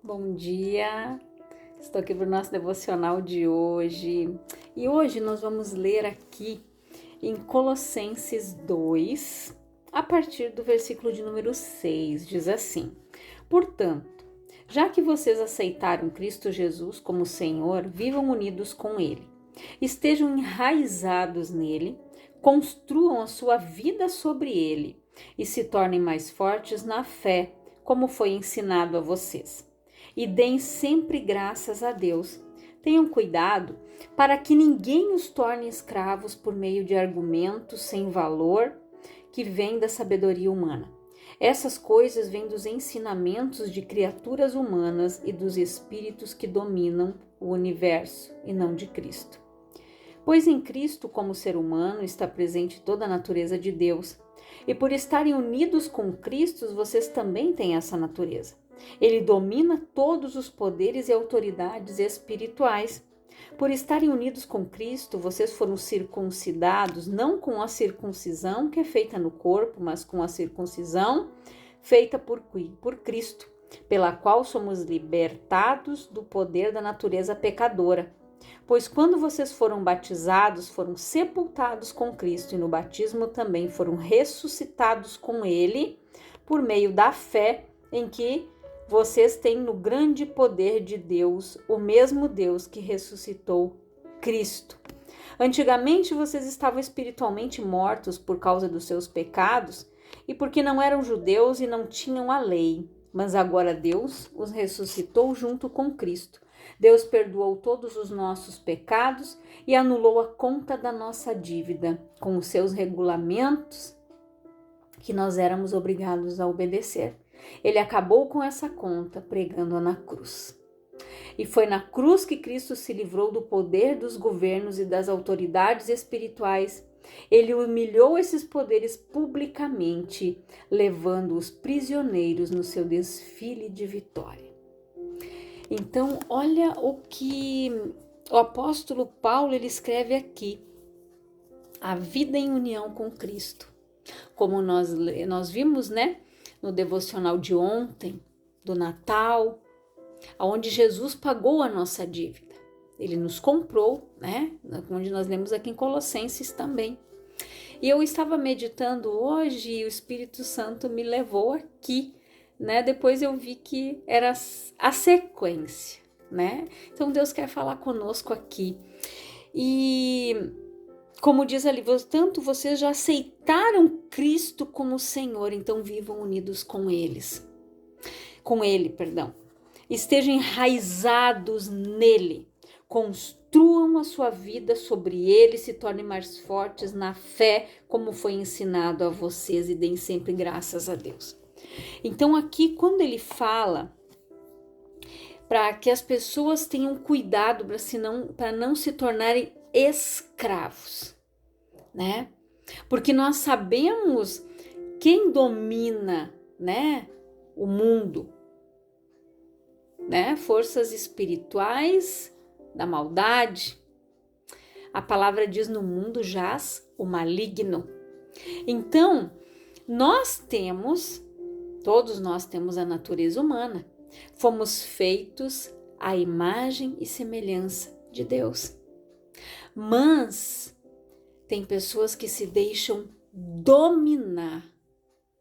Bom dia, estou aqui para o nosso devocional de hoje e hoje nós vamos ler aqui em Colossenses 2, a partir do versículo de número 6, diz assim: Portanto, já que vocês aceitaram Cristo Jesus como Senhor, vivam unidos com Ele, estejam enraizados nele, construam a sua vida sobre Ele e se tornem mais fortes na fé, como foi ensinado a vocês. E deem sempre graças a Deus. Tenham cuidado para que ninguém os torne escravos por meio de argumentos sem valor que vêm da sabedoria humana. Essas coisas vêm dos ensinamentos de criaturas humanas e dos espíritos que dominam o universo e não de Cristo. Pois em Cristo, como ser humano, está presente toda a natureza de Deus. E por estarem unidos com Cristo, vocês também têm essa natureza. Ele domina todos os poderes e autoridades espirituais. Por estarem unidos com Cristo, vocês foram circuncidados, não com a circuncisão que é feita no corpo, mas com a circuncisão feita por Cristo, pela qual somos libertados do poder da natureza pecadora. Pois quando vocês foram batizados, foram sepultados com Cristo, e no batismo também foram ressuscitados com Ele, por meio da fé em que vocês têm no grande poder de Deus, o mesmo Deus que ressuscitou Cristo. Antigamente vocês estavam espiritualmente mortos por causa dos seus pecados e porque não eram judeus e não tinham a lei. Mas agora Deus os ressuscitou junto com Cristo. Deus perdoou todos os nossos pecados e anulou a conta da nossa dívida com os seus regulamentos que nós éramos obrigados a obedecer. Ele acabou com essa conta pregando-a na cruz. E foi na cruz que Cristo se livrou do poder dos governos e das autoridades espirituais. Ele humilhou esses poderes publicamente, levando-os prisioneiros no seu desfile de vitória. Então, olha o que o apóstolo Paulo ele escreve aqui. A vida em união com Cristo. Como nós vimos, né? No devocional de ontem, do Natal, onde Jesus pagou a nossa dívida. Ele nos comprou, né? Onde nós lemos aqui em Colossenses também. E eu estava meditando hoje e o Espírito Santo me levou aqui, né? Depois eu vi que era a sequência, né? Então Deus quer falar conosco aqui. E como diz ali, tanto vocês já aceitaram Cristo como Senhor, então vivam unidos com Ele. Estejam enraizados nele, construam a sua vida sobre ele, se tornem mais fortes na fé, como foi ensinado a vocês, e deem sempre graças a Deus. Então aqui, quando ele fala para que as pessoas tenham cuidado para não se tornarem escravos, né? Porque nós sabemos quem domina, né, o mundo, né? Forças espirituais da maldade. A palavra diz: no mundo jaz o maligno. Então, todos nós temos a natureza humana. Fomos feitos à imagem e semelhança de Deus. Mas tem pessoas que se deixam dominar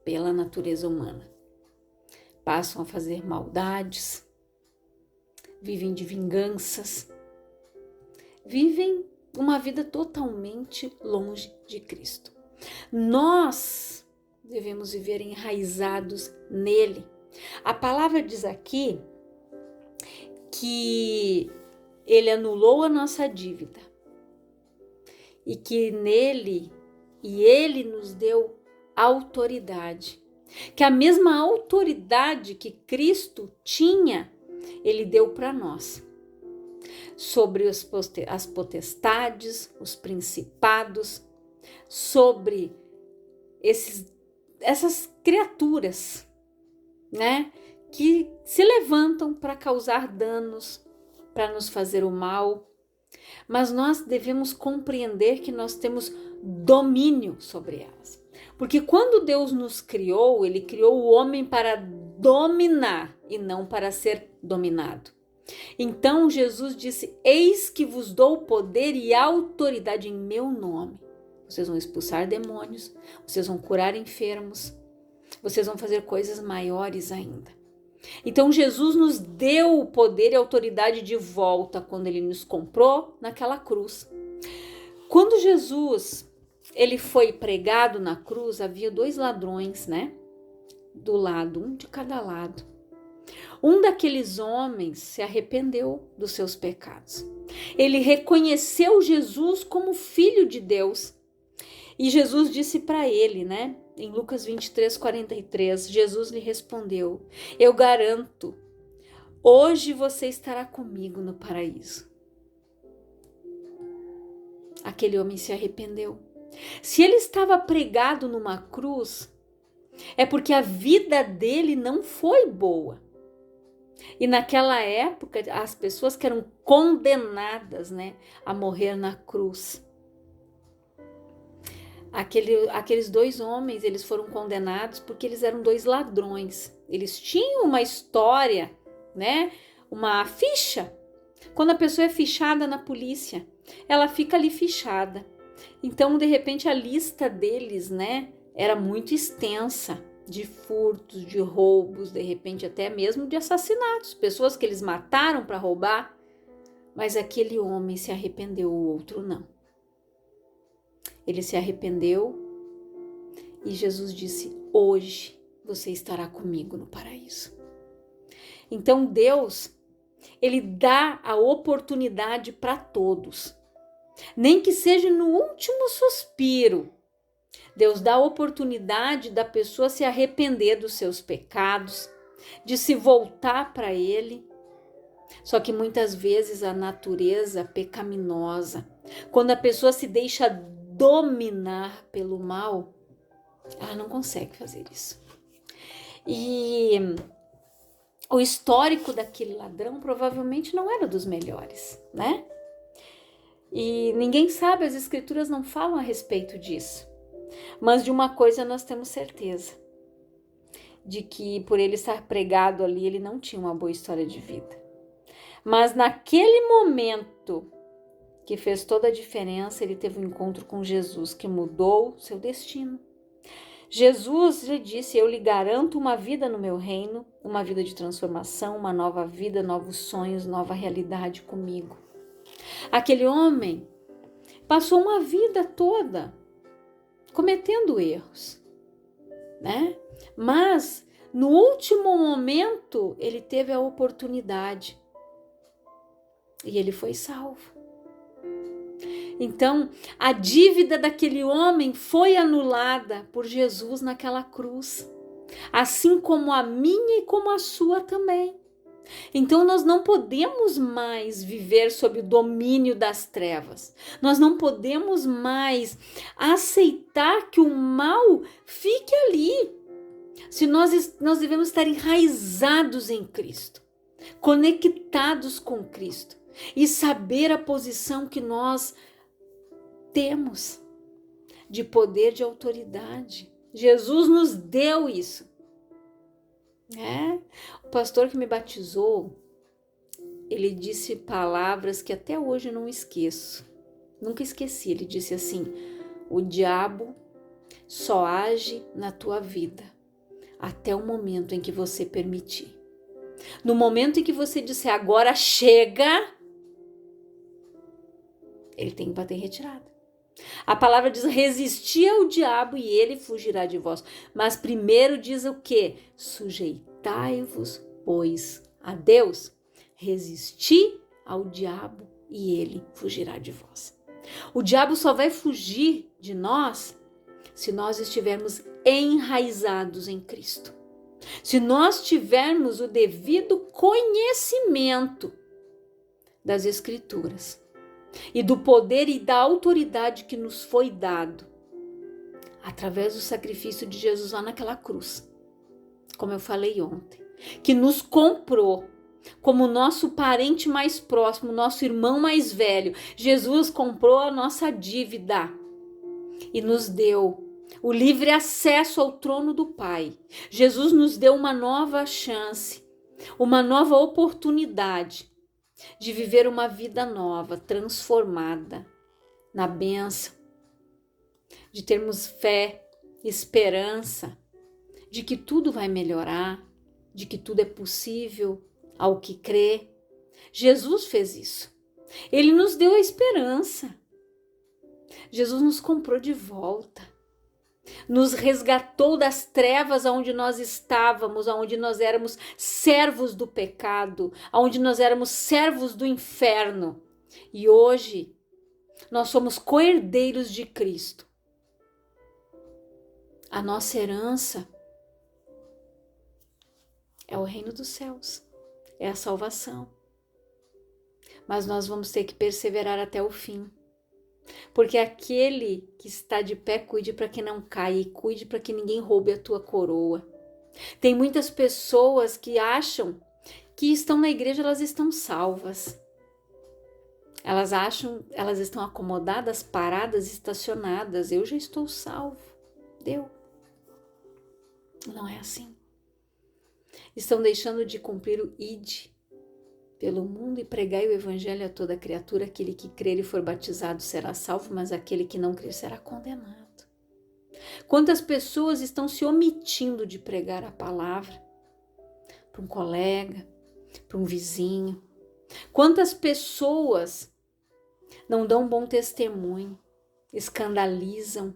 pela natureza humana. Passam a fazer maldades, vivem de vinganças, vivem uma vida totalmente longe de Cristo. Nós devemos viver enraizados nele. A palavra diz aqui que ele anulou a nossa dívida e que nele e ele nos deu autoridade. Que a mesma autoridade que Cristo tinha, ele deu para nós. Sobre as potestades, os principados, sobre essas criaturas, né, que se levantam para causar danos, para nos fazer o mal. Mas nós devemos compreender que nós temos domínio sobre elas. Porque quando Deus nos criou, ele criou o homem para dominar e não para ser dominado. Então Jesus disse: eis que vos dou poder e autoridade em meu nome. Vocês vão expulsar demônios, vocês vão curar enfermos, vocês vão fazer coisas maiores ainda. Então Jesus nos deu o poder e a autoridade de volta quando ele nos comprou naquela cruz. Quando Jesus ele foi pregado na cruz, havia 2 ladrões, né? Do lado, um de cada lado. Um daqueles homens se arrependeu dos seus pecados. Ele reconheceu Jesus como filho de Deus. E Jesus disse para ele, né? Em Lucas 23:43, Jesus lhe respondeu: eu garanto, hoje você estará comigo no paraíso. Aquele homem se arrependeu. Se ele estava pregado numa cruz, é porque a vida dele não foi boa. E naquela época, as pessoas que eram condenadas, né, a morrer na cruz. Aqueles 2 homens, eles foram condenados porque eles eram 2 ladrões. Eles tinham uma história, né, uma ficha. Quando a pessoa é fichada na polícia, ela fica ali fichada. Então, de repente, a lista deles, né, era muito extensa, de furtos, de roubos, de repente até mesmo de assassinatos, pessoas que eles mataram para roubar, mas aquele homem se arrependeu, o outro não. Ele se arrependeu e Jesus disse: hoje você estará comigo no paraíso. Então Deus, ele dá a oportunidade para todos, nem que seja no último suspiro. Deus dá a oportunidade da pessoa se arrepender dos seus pecados, de se voltar para Ele. Só que muitas vezes a natureza pecaminosa, quando a pessoa se deixa dominar pelo mal, ela não consegue fazer isso. E o histórico daquele ladrão provavelmente não era dos melhores, né? E ninguém sabe, as escrituras não falam a respeito disso. Mas de uma coisa nós temos certeza, de que por ele estar pregado ali, ele não tinha uma boa história de vida. Mas naquele momento que fez toda a diferença, ele teve um encontro com Jesus, que mudou seu destino. Jesus lhe disse: eu lhe garanto uma vida no meu reino, uma vida de transformação, uma nova vida, novos sonhos, nova realidade comigo. Aquele homem passou uma vida toda cometendo erros, né? Mas no último momento ele teve a oportunidade e ele foi salvo. Então a dívida daquele homem foi anulada por Jesus naquela cruz, assim como a minha e como a sua também. Então nós não podemos mais viver sob o domínio das trevas. Nós não podemos mais aceitar que o mal fique ali. Se nós devemos estar enraizados em Cristo, conectados com Cristo e saber a posição que nós temos de poder, de autoridade. Jesus nos deu isso. O pastor que me batizou, ele disse palavras que até hoje eu não esqueço. Nunca esqueci. Ele disse assim: o diabo só age na tua vida até o momento em que você permitir. No momento em que você disser agora chega, ele tem que bater em retirada. A palavra diz: resistir ao diabo e ele fugirá de vós. Mas primeiro diz o quê? Sujeitai-vos, pois, a Deus. Resisti ao diabo e ele fugirá de vós. O diabo só vai fugir de nós se nós estivermos enraizados em Cristo. Se nós tivermos o devido conhecimento das Escrituras e do poder e da autoridade que nos foi dado através do sacrifício de Jesus lá naquela cruz, como eu falei ontem, que nos comprou como nosso parente mais próximo, nosso irmão mais velho. Jesus comprou a nossa dívida e nos deu o livre acesso ao trono do Pai. Jesus nos deu uma nova chance uma nova oportunidade de viver uma vida nova, transformada na bênção, de termos fé, esperança, de que tudo vai melhorar, de que tudo é possível ao que crê. Jesus fez isso. Ele nos deu a esperança. Jesus nos comprou de volta. Nos resgatou das trevas onde nós estávamos, onde nós éramos servos do pecado, onde nós éramos servos do inferno. E hoje nós somos co-herdeiros de Cristo. A nossa herança é o reino dos céus, é a salvação. Mas nós vamos ter que perseverar até o fim. Porque aquele que está de pé, cuide para que não caia e cuide para que ninguém roube a tua coroa. Tem muitas pessoas que acham que estão na igreja, elas estão salvas. Elas acham, elas estão acomodadas, paradas, estacionadas. Eu já estou salvo. Deu. Não é assim. Estão deixando de cumprir o ide pelo mundo e pregai o evangelho a toda criatura. Aquele que crer e for batizado será salvo, mas aquele que não crer será condenado. Quantas pessoas estão se omitindo de pregar a palavra para um colega, para um vizinho? Quantas pessoas não dão bom testemunho, escandalizam,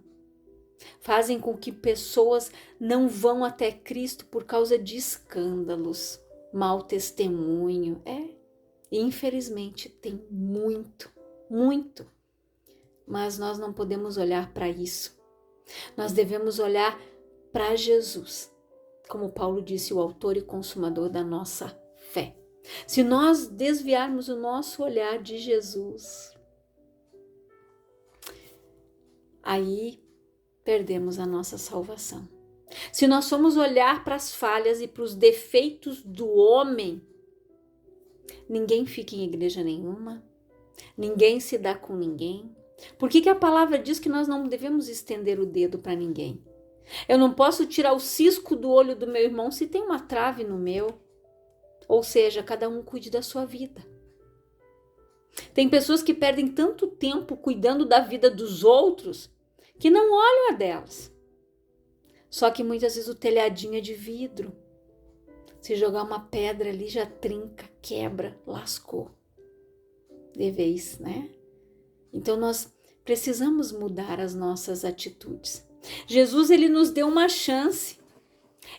fazem com que pessoas não vão até Cristo por causa de escândalos, mau testemunho? Infelizmente tem muito, muito. Mas nós não podemos olhar para isso. Nós devemos olhar para Jesus, como Paulo disse, o autor e consumador da nossa fé. Se nós desviarmos o nosso olhar de Jesus, aí perdemos a nossa salvação. Se nós formos olhar para as falhas e para os defeitos do homem, ninguém fica em igreja nenhuma, ninguém se dá com ninguém. Por que a palavra diz que nós não devemos estender o dedo para ninguém? Eu não posso tirar o cisco do olho do meu irmão se tem uma trave no meu. Ou seja, cada um cuide da sua vida. Tem pessoas que perdem tanto tempo cuidando da vida dos outros que não olham a delas. Só que muitas vezes o telhadinho é de vidro. Se jogar uma pedra ali já trinca, quebra, lascou. De vez, né? Então nós precisamos mudar as nossas atitudes. Jesus, ele nos deu uma chance.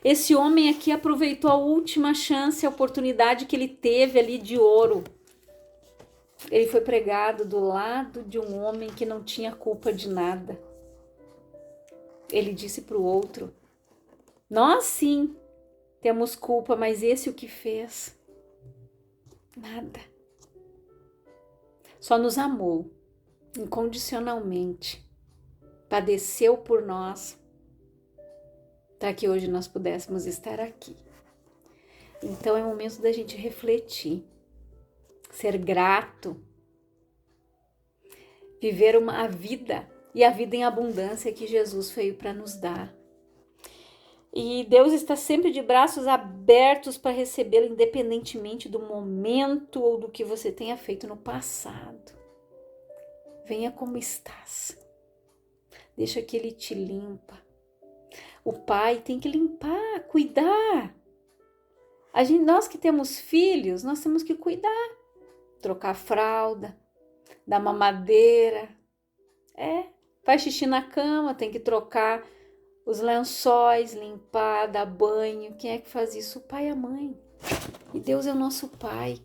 Esse homem aqui aproveitou a última chance, a oportunidade que ele teve ali de ouro. Ele foi pregado do lado de um homem que não tinha culpa de nada. Ele disse para o outro: nós sim temos culpa, mas esse o que fez? Nada. Só nos amou incondicionalmente, padeceu por nós, para que hoje nós pudéssemos estar aqui. Então é momento da gente refletir, ser grato, viver a vida e a vida em abundância que Jesus veio para nos dar. E Deus está sempre de braços abertos para recebê-lo, independentemente do momento ou do que você tenha feito no passado. Venha como estás. Deixa que Ele te limpa. O pai tem que limpar, cuidar. Nós que temos filhos, nós temos que cuidar. Trocar fralda, dar mamadeira. Faz xixi na cama, tem que trocar os lençóis, limpar, dar banho. Quem é que faz isso? O pai e a mãe. E Deus é o nosso pai.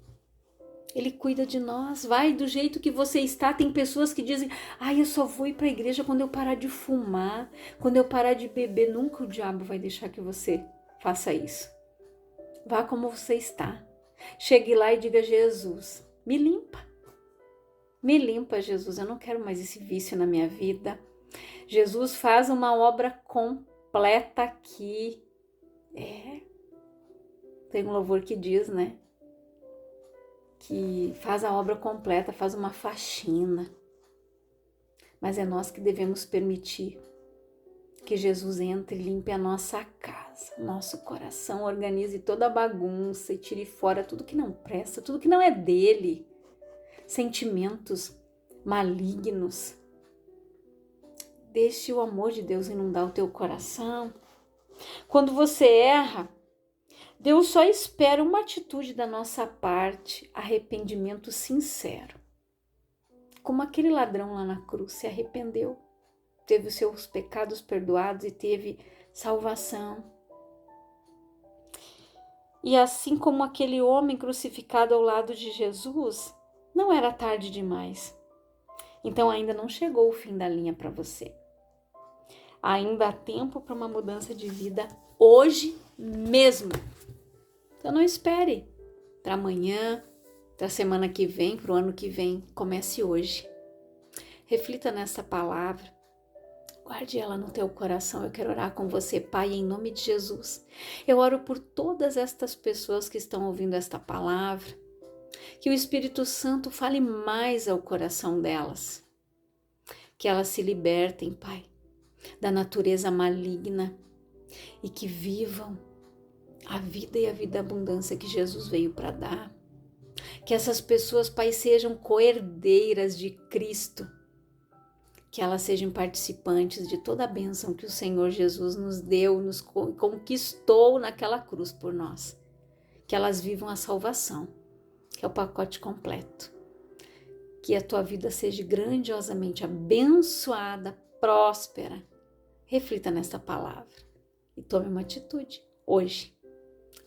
Ele cuida de nós. Vai do jeito que você está. Tem pessoas que dizem: eu só vou ir para a igreja quando eu parar de fumar, quando eu parar de beber. Nunca o diabo vai deixar que você faça isso. Vá como você está. Chegue lá e diga: Jesus, me limpa. Me limpa, Jesus. Eu não quero mais esse vício na minha vida. Jesus faz uma obra completa aqui. Tem um louvor que diz, né? Que faz a obra completa, faz uma faxina. Mas é nós que devemos permitir Que Jesus entre e limpe a nossa casa, nosso coração, organize toda a bagunça e tire fora tudo que não presta, tudo que não é dele. Sentimentos malignos. Deixe o amor de Deus inundar o teu coração. Quando você erra, Deus só espera uma atitude da nossa parte, arrependimento sincero. Como aquele ladrão lá na cruz se arrependeu, teve os seus pecados perdoados e teve salvação. E assim como aquele homem crucificado ao lado de Jesus, não era tarde demais. Então ainda não chegou o fim da linha para você. Ainda há tempo para uma mudança de vida hoje mesmo. Então não espere para amanhã, para a semana que vem, para o ano que vem. Comece hoje. Reflita nessa palavra. Guarde ela no teu coração. Eu quero orar com você, Pai, em nome de Jesus. Eu oro por todas estas pessoas que estão ouvindo esta palavra. Que o Espírito Santo fale mais ao coração delas. Que elas se libertem, Pai, da natureza maligna e que vivam a vida e a vida abundância que Jesus veio para dar. Que essas pessoas, Pai, sejam coerdeiras de Cristo. Que elas sejam participantes de toda a bênção que o Senhor Jesus nos deu, nos conquistou naquela cruz por nós. Que elas vivam a salvação, que é o pacote completo. Que a tua vida seja grandiosamente abençoada, próspera. Reflita nesta palavra e tome uma atitude hoje.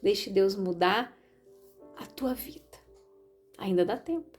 Deixe Deus mudar a tua vida. Ainda dá tempo.